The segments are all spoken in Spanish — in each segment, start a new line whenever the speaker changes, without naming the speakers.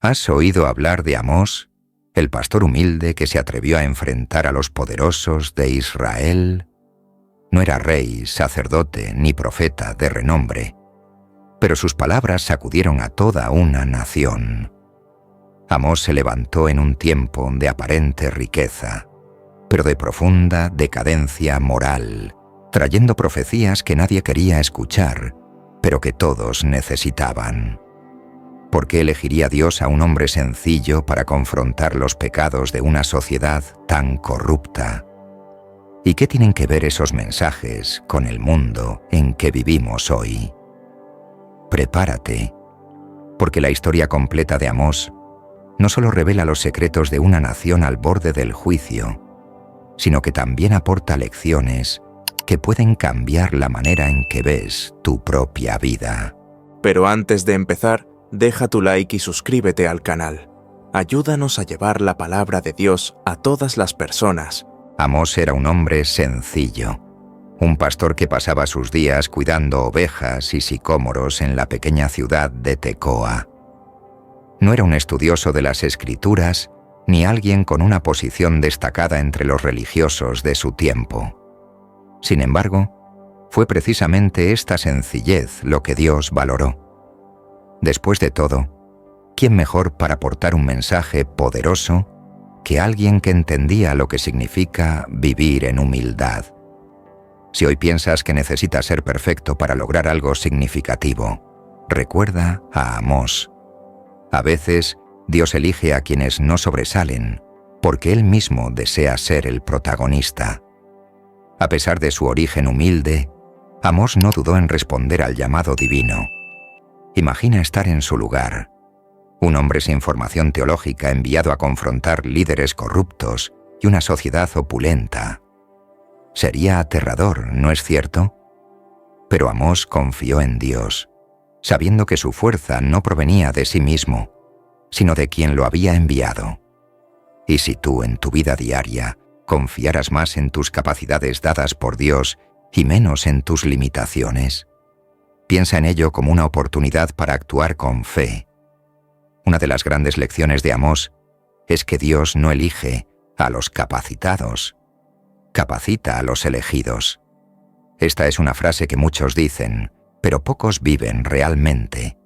¿Has oído hablar de Amós, el pastor humilde que se atrevió a enfrentar a los poderosos de Israel? No era rey, sacerdote ni profeta de renombre, pero sus palabras sacudieron a toda una nación. Amós se levantó en un tiempo de aparente riqueza, pero de profunda decadencia moral, trayendo profecías que nadie quería escuchar, pero que todos necesitaban. ¿Por qué elegiría Dios a un hombre sencillo para confrontar los pecados de una sociedad tan corrupta? ¿Y qué tienen que ver esos mensajes con el mundo en que vivimos hoy? Prepárate, porque la historia completa de Amós no solo revela los secretos de una nación al borde del juicio, sino que también aporta lecciones que pueden cambiar la manera en que ves tu propia vida.
Pero antes de empezar, deja tu like y suscríbete al canal. Ayúdanos a llevar la palabra de Dios a todas las personas.
Amós era un hombre sencillo, un pastor que pasaba sus días cuidando ovejas y sicómoros en la pequeña ciudad de Tecoa. No era un estudioso de las Escrituras, ni alguien con una posición destacada entre los religiosos de su tiempo. Sin embargo, fue precisamente esta sencillez lo que Dios valoró. Después de todo, ¿quién mejor para aportar un mensaje poderoso que alguien que entendía lo que significa vivir en humildad? Si hoy piensas que necesitas ser perfecto para lograr algo significativo, recuerda a Amós. A veces, Dios elige a quienes no sobresalen, porque Él mismo desea ser el protagonista. A pesar de su origen humilde, Amós no dudó en responder al llamado divino. Imagina estar en su lugar, un hombre sin formación teológica enviado a confrontar líderes corruptos y una sociedad opulenta. Sería aterrador, ¿no es cierto? Pero Amós confió en Dios, sabiendo que su fuerza no provenía de sí mismo, sino de quien lo había enviado. Y si tú en tu vida diaria confiaras más en tus capacidades dadas por Dios y menos en tus limitaciones, piensa en ello como una oportunidad para actuar con fe. Una de las grandes lecciones de Amós es que Dios no elige a los capacitados, capacita a los elegidos. Esta es una frase que muchos dicen, pero pocos viven realmente.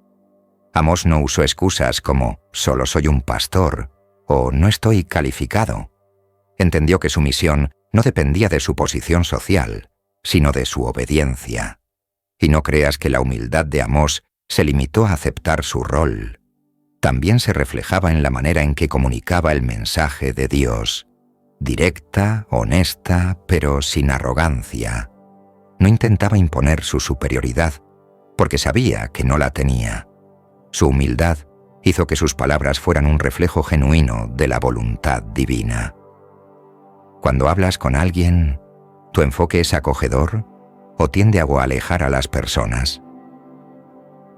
Amós no usó excusas como «solo soy un pastor» o «no estoy calificado». Entendió que su misión no dependía de su posición social, sino de su obediencia. Y no creas que la humildad de Amós se limitó a aceptar su rol. También se reflejaba en la manera en que comunicaba el mensaje de Dios. Directa, honesta, pero sin arrogancia. No intentaba imponer su superioridad, porque sabía que no la tenía. Su humildad hizo que sus palabras fueran un reflejo genuino de la voluntad divina. Cuando hablas con alguien, ¿tu enfoque es acogedor o tiende a alejar a las personas?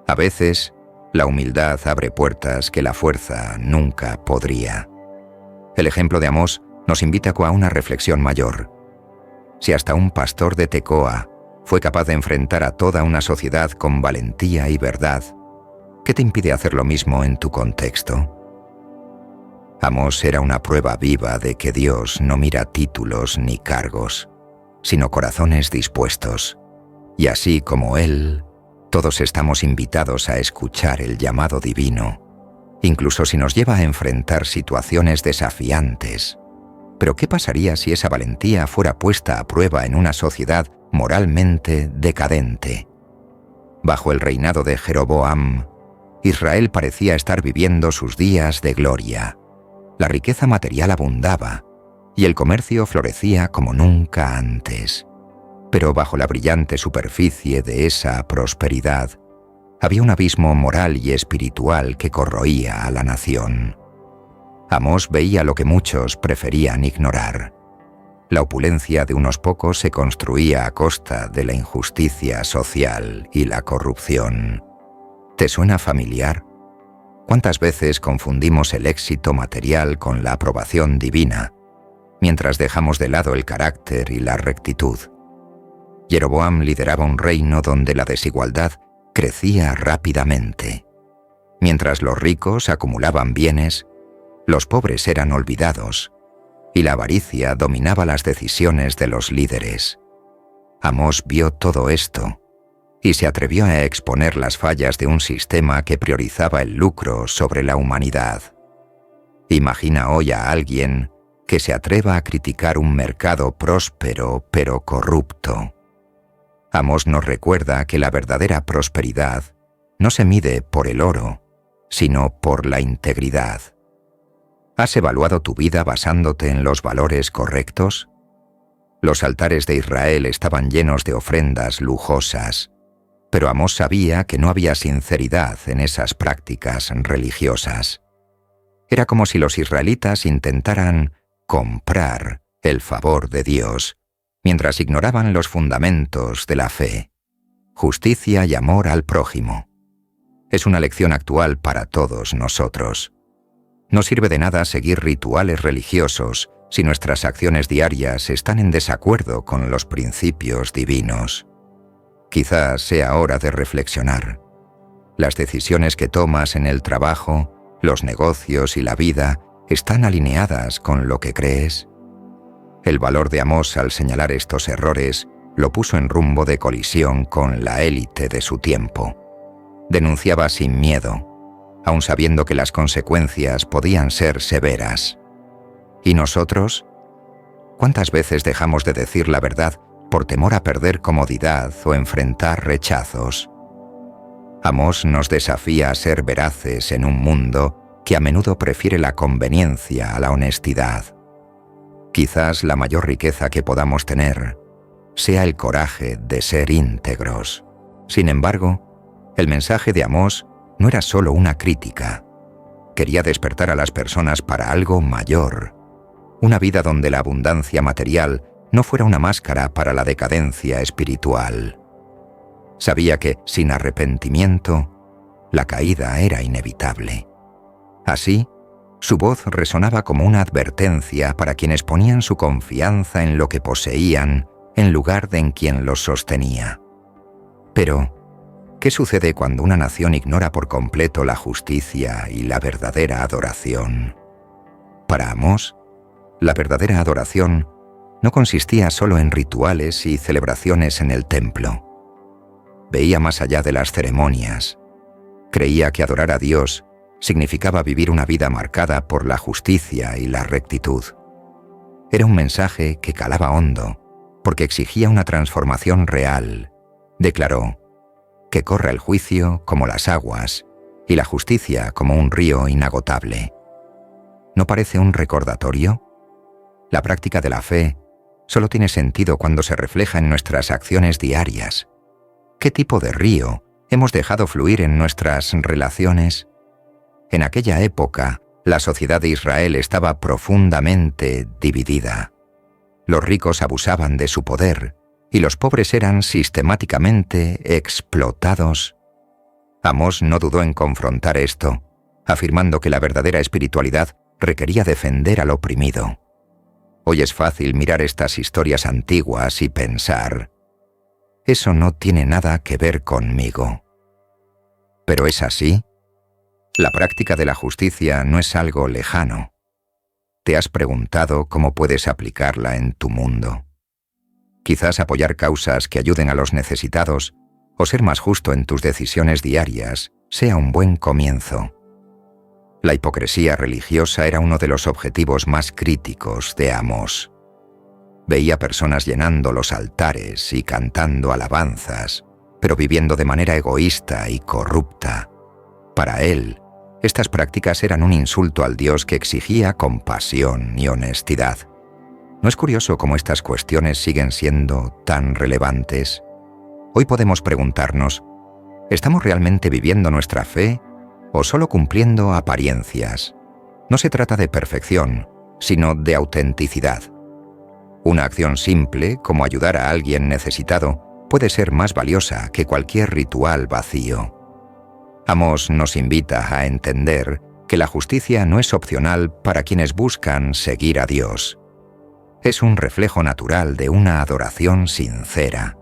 A veces, la humildad abre puertas que la fuerza nunca podría. El ejemplo de Amós nos invita a una reflexión mayor. Si hasta un pastor de Tecoa fue capaz de enfrentar a toda una sociedad con valentía y verdad, ¿qué te impide hacer lo mismo en tu contexto? Amós era una prueba viva de que Dios no mira títulos ni cargos, sino corazones dispuestos. Y así como Él, todos estamos invitados a escuchar el llamado divino, incluso si nos lleva a enfrentar situaciones desafiantes. Pero ¿qué pasaría si esa valentía fuera puesta a prueba en una sociedad moralmente decadente? Bajo el reinado de Jeroboam, Israel parecía estar viviendo sus días de gloria. La riqueza material abundaba y el comercio florecía como nunca antes. Pero bajo la brillante superficie de esa prosperidad había un abismo moral y espiritual que corroía a la nación. Amós veía lo que muchos preferían ignorar. La opulencia de unos pocos se construía a costa de la injusticia social y la corrupción. ¿Te suena familiar? ¿Cuántas veces confundimos el éxito material con la aprobación divina, mientras dejamos de lado el carácter y la rectitud? Jeroboam lideraba un reino donde la desigualdad crecía rápidamente. Mientras los ricos acumulaban bienes, los pobres eran olvidados, y la avaricia dominaba las decisiones de los líderes. Amós vio todo esto, y se atrevió a exponer las fallas de un sistema que priorizaba el lucro sobre la humanidad. Imagina hoy a alguien que se atreva a criticar un mercado próspero pero corrupto. Amós nos recuerda que la verdadera prosperidad no se mide por el oro, sino por la integridad. ¿Has evaluado tu vida basándote en los valores correctos? Los altares de Israel estaban llenos de ofrendas lujosas, pero Amós sabía que no había sinceridad en esas prácticas religiosas. Era como si los israelitas intentaran comprar el favor de Dios, mientras ignoraban los fundamentos de la fe, justicia y amor al prójimo. Es una lección actual para todos nosotros. No sirve de nada seguir rituales religiosos si nuestras acciones diarias están en desacuerdo con los principios divinos. Quizás sea hora de reflexionar. ¿Las decisiones que tomas en el trabajo, los negocios y la vida están alineadas con lo que crees? El valor de Amós al señalar estos errores lo puso en rumbo de colisión con la élite de su tiempo. Denunciaba sin miedo, aun sabiendo que las consecuencias podían ser severas. ¿Y nosotros? ¿Cuántas veces dejamos de decir la verdad por temor a perder comodidad o enfrentar rechazos? Amós nos desafía a ser veraces en un mundo que a menudo prefiere la conveniencia a la honestidad. Quizás la mayor riqueza que podamos tener sea el coraje de ser íntegros. Sin embargo, el mensaje de Amós no era solo una crítica. Quería despertar a las personas para algo mayor, una vida donde la abundancia material no fuera una máscara para la decadencia espiritual. Sabía que, sin arrepentimiento, la caída era inevitable. Así, su voz resonaba como una advertencia para quienes ponían su confianza en lo que poseían en lugar de en quien los sostenía. Pero, ¿qué sucede cuando una nación ignora por completo la justicia y la verdadera adoración? Para Amós, la verdadera adoración no consistía solo en rituales y celebraciones en el templo. Veía más allá de las ceremonias. Creía que adorar a Dios significaba vivir una vida marcada por la justicia y la rectitud. Era un mensaje que calaba hondo, porque exigía una transformación real. Declaró: que corra el juicio como las aguas y la justicia como un río inagotable. ¿No parece un recordatorio? La práctica de la fe solo tiene sentido cuando se refleja en nuestras acciones diarias. ¿Qué tipo de río hemos dejado fluir en nuestras relaciones? En aquella época, la sociedad de Israel estaba profundamente dividida. Los ricos abusaban de su poder y los pobres eran sistemáticamente explotados. Amós no dudó en confrontar esto, afirmando que la verdadera espiritualidad requería defender al oprimido. Hoy es fácil mirar estas historias antiguas y pensar: eso no tiene nada que ver conmigo. ¿Pero es así? La práctica de la justicia no es algo lejano. ¿Te has preguntado cómo puedes aplicarla en tu mundo? Quizás apoyar causas que ayuden a los necesitados o ser más justo en tus decisiones diarias sea un buen comienzo. La hipocresía religiosa era uno de los objetivos más críticos de Amós. Veía personas llenando los altares y cantando alabanzas, pero viviendo de manera egoísta y corrupta. Para él, estas prácticas eran un insulto al Dios que exigía compasión y honestidad. ¿No es curioso cómo estas cuestiones siguen siendo tan relevantes? Hoy podemos preguntarnos: ¿estamos realmente viviendo nuestra fe o solo cumpliendo apariencias? No se trata de perfección, sino de autenticidad. Una acción simple, como ayudar a alguien necesitado, puede ser más valiosa que cualquier ritual vacío. Amós nos invita a entender que la justicia no es opcional para quienes buscan seguir a Dios. Es un reflejo natural de una adoración sincera.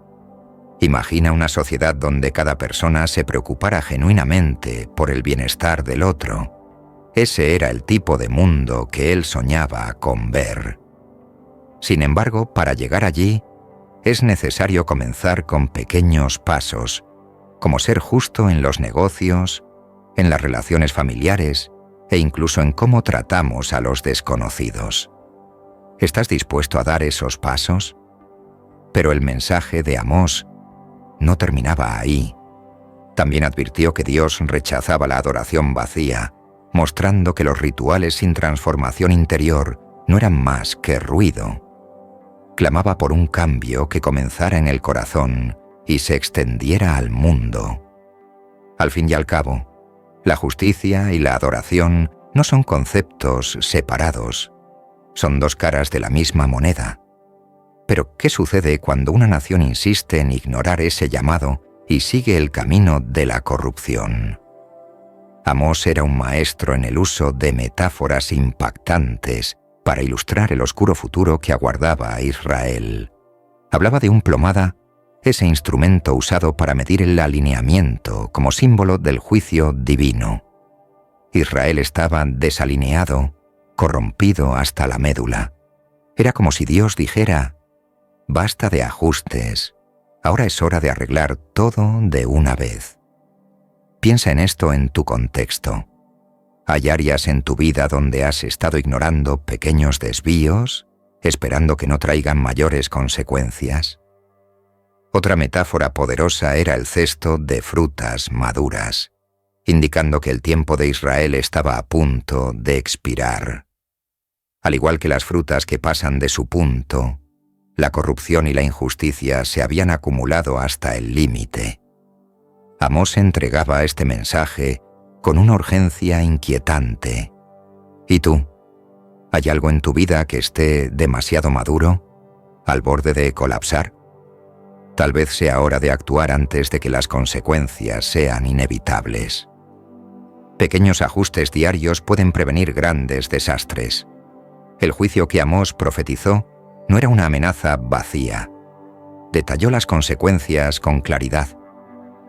Imagina una sociedad donde cada persona se preocupara genuinamente por el bienestar del otro. Ese era el tipo de mundo que él soñaba con ver. Sin embargo, para llegar allí, es necesario comenzar con pequeños pasos, como ser justo en los negocios, en las relaciones familiares e incluso en cómo tratamos a los desconocidos. ¿Estás dispuesto a dar esos pasos? Pero el mensaje de Amós no terminaba ahí. También advirtió que Dios rechazaba la adoración vacía, mostrando que los rituales sin transformación interior no eran más que ruido. Clamaba por un cambio que comenzara en el corazón y se extendiera al mundo. Al fin y al cabo, la justicia y la adoración no son conceptos separados, son dos caras de la misma moneda. Pero, ¿qué sucede cuando una nación insiste en ignorar ese llamado y sigue el camino de la corrupción? Amós era un maestro en el uso de metáforas impactantes para ilustrar el oscuro futuro que aguardaba a Israel. Hablaba de un plomada, ese instrumento usado para medir el alineamiento como símbolo del juicio divino. Israel estaba desalineado, corrompido hasta la médula. Era como si Dios dijera: basta de ajustes, ahora es hora de arreglar todo de una vez. Piensa en esto en tu contexto. ¿Hay áreas en tu vida donde has estado ignorando pequeños desvíos, esperando que no traigan mayores consecuencias? Otra metáfora poderosa era el cesto de frutas maduras, indicando que el tiempo de Israel estaba a punto de expirar. Al igual que las frutas que pasan de su punto, la corrupción y la injusticia se habían acumulado hasta el límite. Amós entregaba este mensaje con una urgencia inquietante. ¿Y tú? ¿Hay algo en tu vida que esté demasiado maduro, al borde de colapsar? Tal vez sea hora de actuar antes de que las consecuencias sean inevitables. Pequeños ajustes diarios pueden prevenir grandes desastres. El juicio que Amós profetizó no era una amenaza vacía. Detalló las consecuencias con claridad: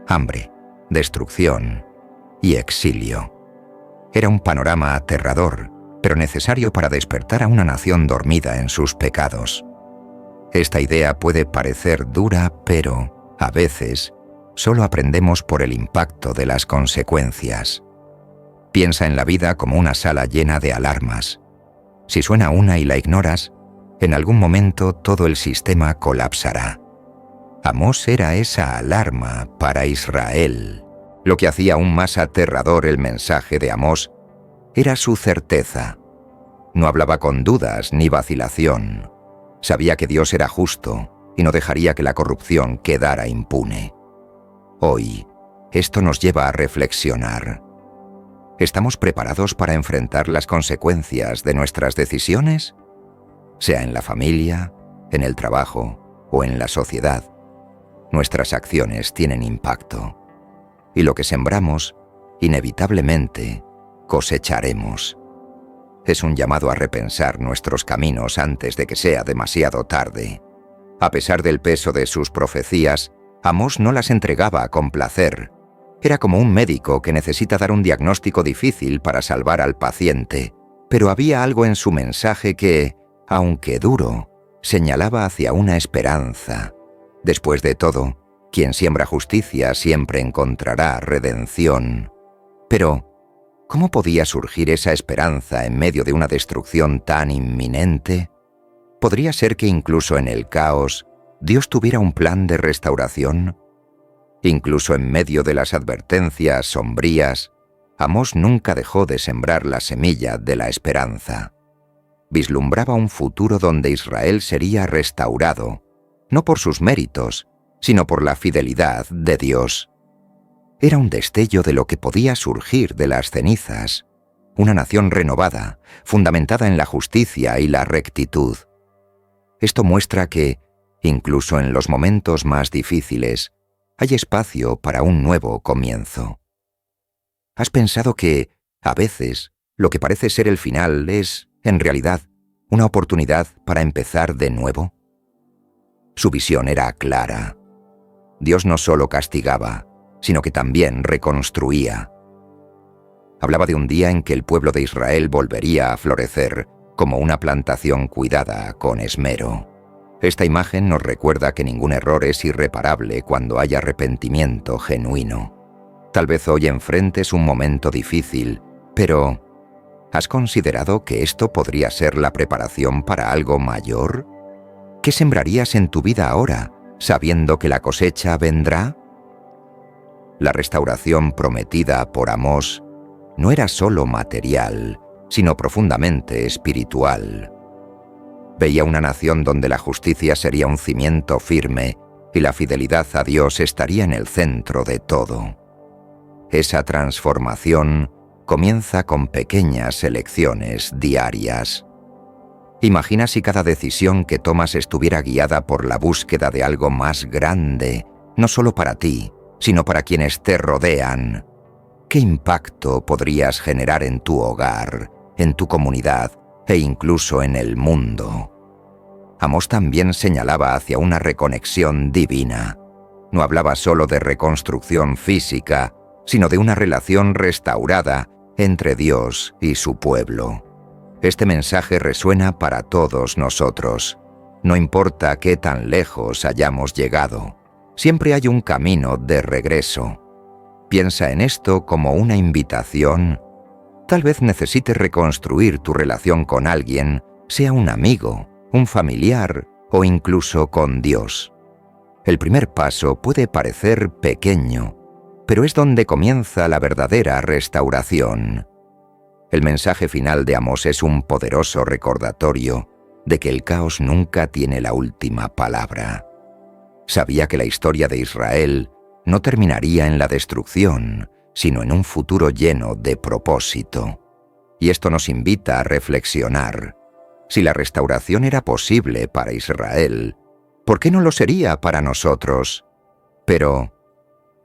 hambre, destrucción y exilio. Era un panorama aterrador, pero necesario para despertar a una nación dormida en sus pecados. Esta idea puede parecer dura, pero, a veces, solo aprendemos por el impacto de las consecuencias. Piensa en la vida como una sala llena de alarmas. Si suena una y la ignoras, en algún momento todo el sistema colapsará. Amós era esa alarma para Israel. Lo que hacía aún más aterrador el mensaje de Amós era su certeza. No hablaba con dudas ni vacilación. Sabía que Dios era justo y no dejaría que la corrupción quedara impune. Hoy, esto nos lleva a reflexionar. ¿Estamos preparados para enfrentar las consecuencias de nuestras decisiones? Sea en la familia, en el trabajo o en la sociedad, nuestras acciones tienen impacto. Y lo que sembramos, inevitablemente, cosecharemos. Es un llamado a repensar nuestros caminos antes de que sea demasiado tarde. A pesar del peso de sus profecías, Amós no las entregaba con placer. Era como un médico que necesita dar un diagnóstico difícil para salvar al paciente, pero había algo en su mensaje que, aunque duro, señalaba hacia una esperanza. Después de todo, quien siembra justicia siempre encontrará redención. Pero, ¿cómo podía surgir esa esperanza en medio de una destrucción tan inminente? ¿Podría ser que incluso en el caos, Dios tuviera un plan de restauración? Incluso en medio de las advertencias sombrías, Amós nunca dejó de sembrar la semilla de la esperanza. Vislumbraba un futuro donde Israel sería restaurado, no por sus méritos, sino por la fidelidad de Dios. Era un destello de lo que podía surgir de las cenizas, una nación renovada, fundamentada en la justicia y la rectitud. Esto muestra que, incluso en los momentos más difíciles, hay espacio para un nuevo comienzo. ¿Has pensado que, a veces, lo que parece ser el final es, en realidad, una oportunidad para empezar de nuevo? Su visión era clara. Dios no solo castigaba, sino que también reconstruía. Hablaba de un día en que el pueblo de Israel volvería a florecer como una plantación cuidada con esmero. Esta imagen nos recuerda que ningún error es irreparable cuando hay arrepentimiento genuino. Tal vez hoy enfrentes un momento difícil, pero ¿has considerado que esto podría ser la preparación para algo mayor? ¿Qué sembrarías en tu vida ahora, sabiendo que la cosecha vendrá? La restauración prometida por Amós no era solo material, sino profundamente espiritual. Veía una nación donde la justicia sería un cimiento firme y la fidelidad a Dios estaría en el centro de todo. Esa transformación comienza con pequeñas elecciones diarias. Imagina si cada decisión que tomas estuviera guiada por la búsqueda de algo más grande, no solo para ti, sino para quienes te rodean. ¿Qué impacto podrías generar en tu hogar, en tu comunidad e incluso en el mundo? Amós también señalaba hacia una reconexión divina. No hablaba solo de reconstrucción física, sino de una relación restaurada entre Dios y su pueblo. Este mensaje resuena para todos nosotros. No importa qué tan lejos hayamos llegado, siempre hay un camino de regreso. Piensa en esto como una invitación. Tal vez necesites reconstruir tu relación con alguien, sea un amigo, un familiar o incluso con Dios. El primer paso puede parecer pequeño, pero es donde comienza la verdadera restauración. El mensaje final de Amós es un poderoso recordatorio de que el caos nunca tiene la última palabra. Sabía que la historia de Israel no terminaría en la destrucción, sino en un futuro lleno de propósito. Y esto nos invita a reflexionar. Si la restauración era posible para Israel, ¿por qué no lo sería para nosotros? Pero,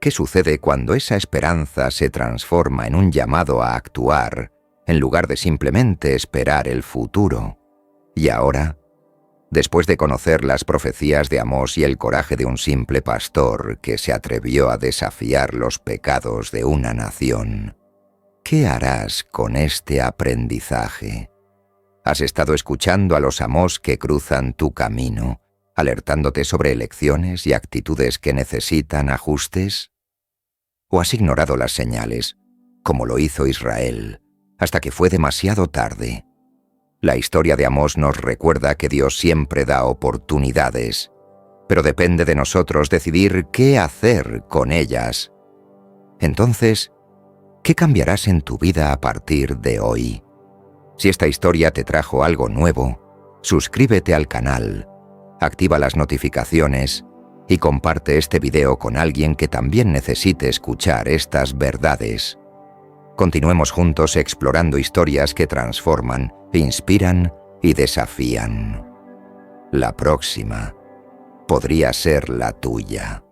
¿qué sucede cuando esa esperanza se transforma en un llamado a actuar, en lugar de simplemente esperar el futuro? Y ahora, después de conocer las profecías de Amós y el coraje de un simple pastor que se atrevió a desafiar los pecados de una nación, ¿qué harás con este aprendizaje? ¿Has estado escuchando a los Amós que cruzan tu camino, alertándote sobre elecciones y actitudes que necesitan ajustes? ¿O has ignorado las señales, como lo hizo Israel, hasta que fue demasiado tarde? La historia de Amós nos recuerda que Dios siempre da oportunidades, pero depende de nosotros decidir qué hacer con ellas. Entonces, ¿qué cambiarás en tu vida a partir de hoy? Si esta historia te trajo algo nuevo, suscríbete al canal, activa las notificaciones y comparte este video con alguien que también necesite escuchar estas verdades. Continuemos juntos explorando historias que transforman, inspiran y desafían. La próxima podría ser la tuya.